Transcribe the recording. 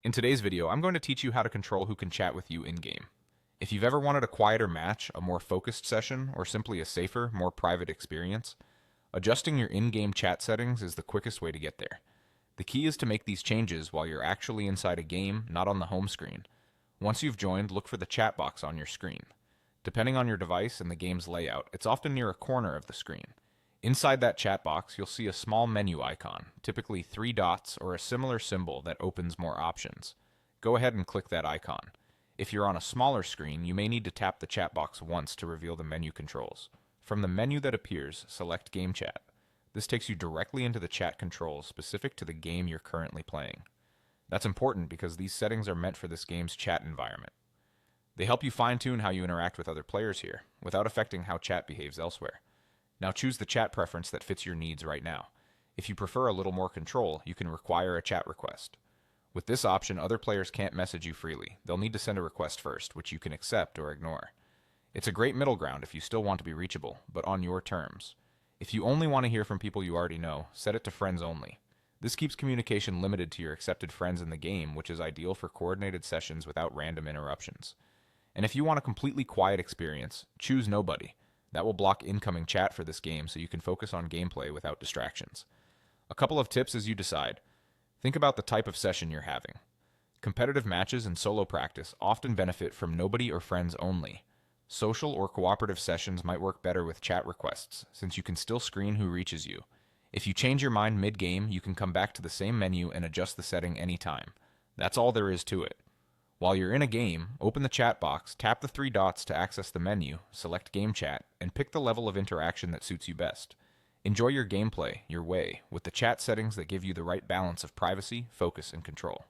In today's video, I'm going to teach you how to control who can chat with you in-game. If you've ever wanted a quieter match, a more focused session, or simply a safer, more private experience, adjusting your in-game chat settings is the quickest way to get there. The key is to make these changes while you're actually inside a game, not on the home screen. Once you've joined, look for the chat box on your screen. Depending on your device and the game's layout, it's often near a corner of the screen. Inside that chat box, you'll see a small menu icon, typically 3 dots or a similar symbol that opens more options. Go ahead and click that icon. If you're on a smaller screen, you may need to tap the chat box once to reveal the menu controls. From the menu that appears, select Game Chat. This takes you directly into the chat controls specific to the game you're currently playing. That's important because these settings are meant for this game's chat environment. They help you fine-tune how you interact with other players here, without affecting how chat behaves elsewhere. Now choose the chat preference that fits your needs right now. If you prefer a little more control, you can require a chat request. With this option, other players can't message you freely. They'll need to send a request first, which you can accept or ignore. It's a great middle ground if you still want to be reachable, but on your terms. If you only want to hear from people you already know, set it to friends only. This keeps communication limited to your accepted friends in the game, which is ideal for coordinated sessions without random interruptions. And if you want a completely quiet experience, choose Nobody. That will block incoming chat for this game so you can focus on gameplay without distractions. A couple of tips as you decide. Think about the type of session you're having. Competitive matches and solo practice often benefit from Nobody or friends only. Social or cooperative sessions might work better with chat requests, since you can still screen who reaches you. If you change your mind mid-game, you can come back to the same menu and adjust the setting anytime. That's all there is to it. While you're in a game, open the chat box, tap the 3 dots to access the menu, select Game Chat, and pick the level of interaction that suits you best. Enjoy your gameplay, your way, with the chat settings that give you the right balance of privacy, focus, and control.